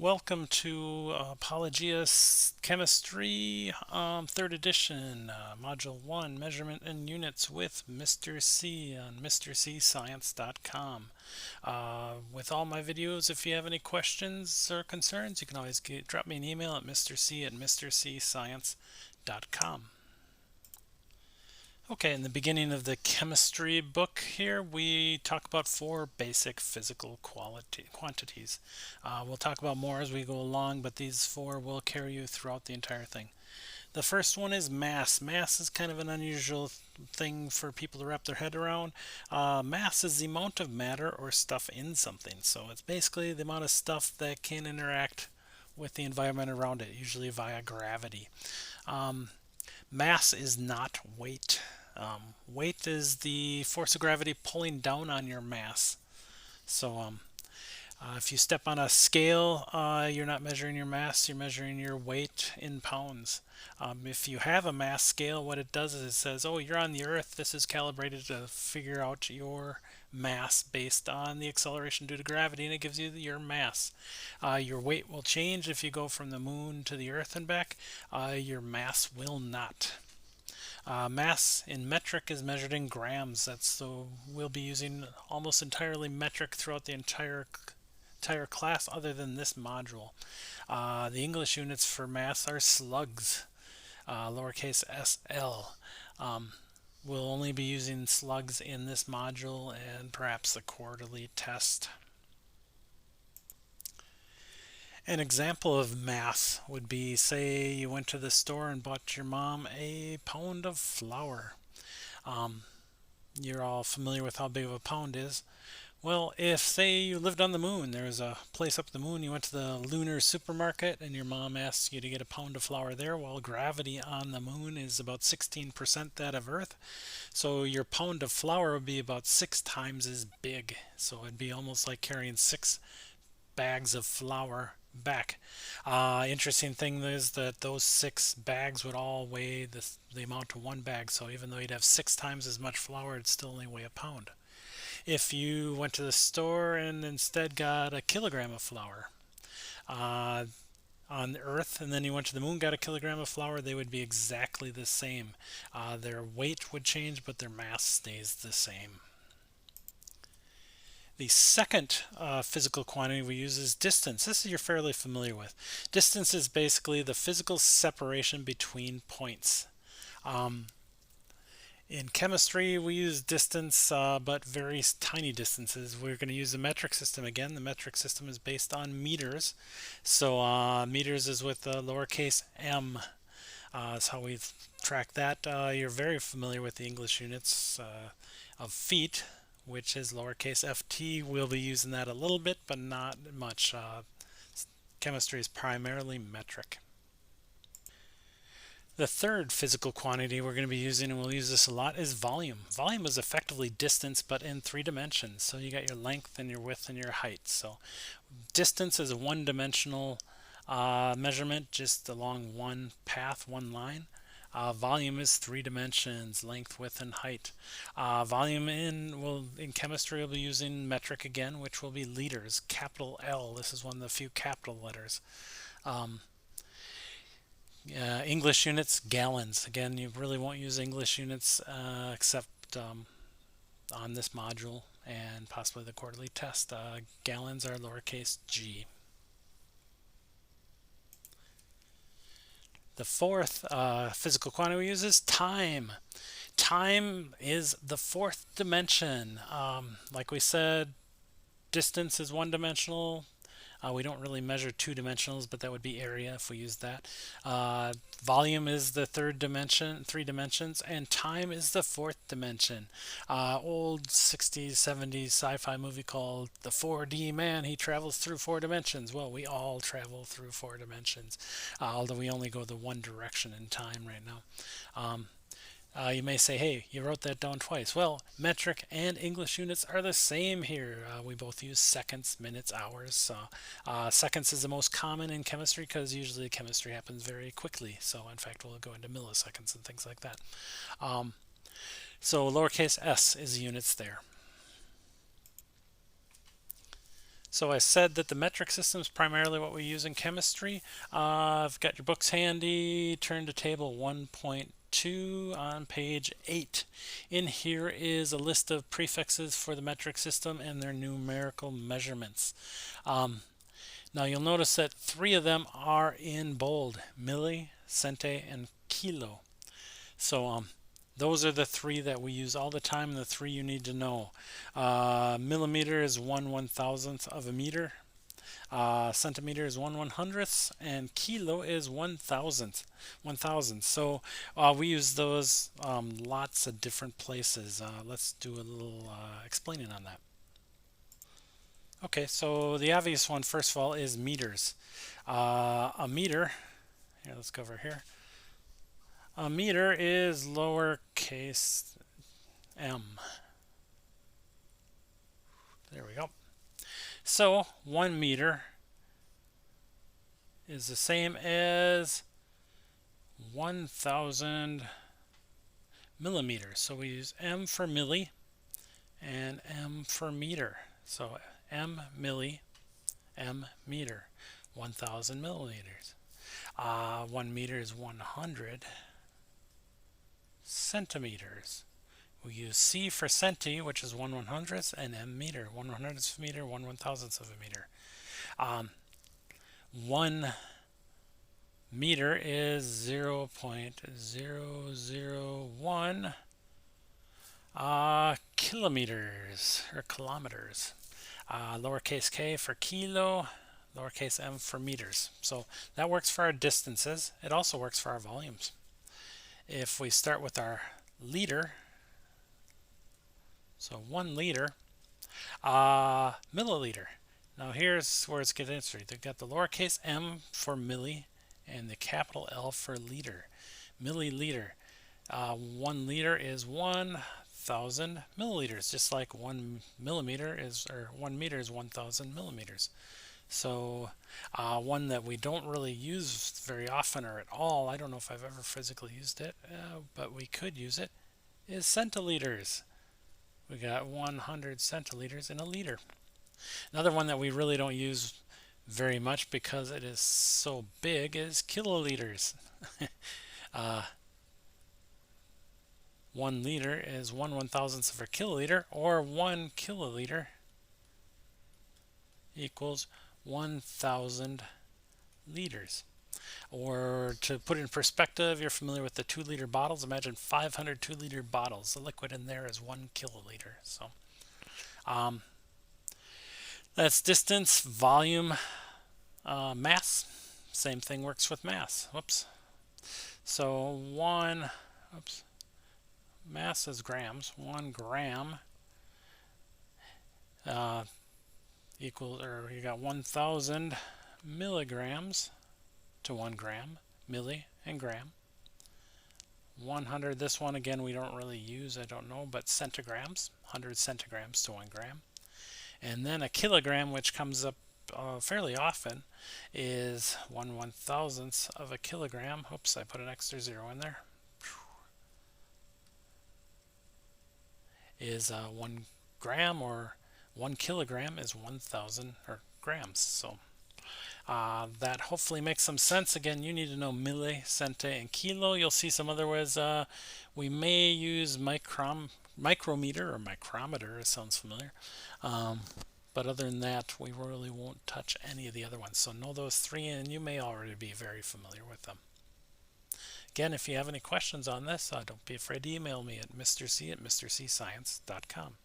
Welcome to Apologias Chemistry, 3rd edition, Module 1, Measurement and Units with Mr. C on MrCScience.com. With all my videos, if you have any questions or concerns, you can always drop me an email at mrc at MrCScience.com. Okay, in the beginning of the chemistry book here, we talk about 4 basic physical quantities. We'll talk about more as we go along, but these 4 will carry you throughout the entire thing. The first one is mass. Mass is kind of an unusual thing for people to wrap their head around. Mass is the amount of matter or stuff in something. So it's basically the amount of stuff that can interact with the environment around it, usually via gravity. Mass is not weight. Weight is the force of gravity pulling down on your mass. So if you step on a scale, you're not measuring your mass, you're measuring your weight in pounds. If you have a mass scale, what it does is it says, oh, you're on the Earth, this is calibrated to figure out your mass based on the acceleration due to gravity, and it gives you your mass. Your weight will change if you go from the moon to the Earth and back. Your mass will not. Mass in metric is measured in grams. We'll be using almost entirely metric throughout the entire class other than this module. The English units for mass are slugs, lowercase sl. We'll only be using slugs in this module and perhaps the quarterly test. An example of mass would be, say you went to the store and bought your mom a pound of flour. You're all familiar with how big of a pound is. Well, if, say, you lived on the moon, there's a place up the moon, you went to the lunar supermarket and your mom asks you to get a pound of flour there, well, gravity on the moon is about 16% that of Earth. So your pound of flour would be about 6 times as big. So it'd be almost like carrying 6 bags of flour back. Interesting thing is that those 6 bags would all weigh the amount of 1 bag. So even though you'd have 6 times as much flour, it'd still only weigh a pound. If you went to the store and instead got a kilogram of flour on Earth, and then you went to the moon, got a kilogram of flour, they would be exactly the same. Their weight would change, but their mass stays the same. The second physical quantity we use is distance. This you're fairly familiar with. Distance is basically the physical separation between points. In chemistry, we use distance, but very tiny distances. We're going to use the metric system again. The metric system is based on meters. So meters is with lowercase m. That's how we track that. You're very familiar with the English units of feet, which is lowercase ft. We'll be using that a little bit, but not much. Chemistry is primarily metric. The third physical quantity we're going to be using, and we'll use this a lot, is volume. Volume is effectively distance, but in 3 dimensions. So you got your length and your width and your height. So distance is a one-dimensional measurement, just along one path, one line. Volume is 3 dimensions, length, width, and height. Volume in chemistry we'll be using metric again, which will be liters, capital L. This is one of the few capital letters. English units, gallons. Again, you really won't use English units except on this module and possibly the quarterly test. Gallons are lowercase g. The fourth physical quantity we use is time. Time is the 4th dimension. Like we said, distance is one-dimensional. We don't really measure 2 dimensionals, but that would be area if we use that. Volume is the 3rd dimension, 3 dimensions, and time is the 4th dimension. Old 60s, 70s sci-fi movie called The 4D Man. He travels through 4 dimensions. Well, we all travel through 4 dimensions, although we only go the one direction in time right now. You may say, hey, you wrote that down twice. Well, metric and English units are the same here. We both use seconds, minutes, hours. Seconds is the most common in chemistry because usually chemistry happens very quickly. So in fact, we'll go into milliseconds and things like that. So lowercase s is the units there. So I said that the metric system is primarily what we use in chemistry. I've got your books handy. Turn to table 1.2 on page 8. In here is a list of prefixes for the metric system and their numerical measurements. Now you'll notice that 3 of them are in bold: milli, centi, and kilo. So those are the 3 that we use all the time, and the 3 you need to know. Millimeter is 1/1000th of a meter. Centimeter is 1/100th, and kilo is 1,000th. 1,000. So we use those lots of different places. Let's do a little explaining on that. Okay, so the obvious one, first of all, is meters. A meter, here, let's go over here. A meter is lowercase m. There we go. So 1 meter is the same as 1,000 millimeters. So we use m for milli and m for meter. So m milli, m meter, 1,000 milliliters. 1 meter is 100 centimeters. We use C for centi, which is 1/100th, and M meter, 1/100th of a meter, 1/1000th of a meter. 1 meter is 0.001 kilometers or kilometers. Lowercase k for kilo, lowercase m for meters. So that works for our distances. It also works for our volumes. If we start with our liter, so 1 liter, milliliter. Now here's where it's getting interesting. They've got the lowercase m for milli and the capital L for liter. Milliliter. 1 liter is 1,000 milliliters, just like 1 millimeter is, or 1 meter is 1,000 millimeters. So one that we don't really use very often or at all, I don't know if I've ever physically used it, but we could use it, is centiliters. We got 100 centiliters in a liter. Another one that we really don't use very much because it is so big is kiloliters. 1 liter is 1/1000th of a kiloliter, or 1 kiloliter equals 1,000 liters. Or to put it in perspective, you're familiar with the 2-liter bottles. Imagine 500 2-liter bottles. The liquid in there is 1 kiloliter. So that's distance, volume, mass. Same thing works with mass. Whoops. So mass is grams. 1 gram equals, or you got 1,000 milligrams to 1 gram, milli and gram. 100, this one again we don't really use, I don't know, but centigrams, 100 centigrams to 1 gram. And then a kilogram, which comes up fairly often, is 1/1000th of a kilogram. Oops, I put an extra 0 in there. Is 1 gram, or 1 kilogram is 1,000 grams. So that hopefully makes some sense. Again, you need to know milli, centi, and kilo. You'll see some other words. We may use micrometer or micrometer. It sounds familiar. But other than that, we really won't touch any of the other ones. So know those 3, and you may already be very familiar with them. Again, if you have any questions on this, don't be afraid to email me at mrc@mrcscience.com.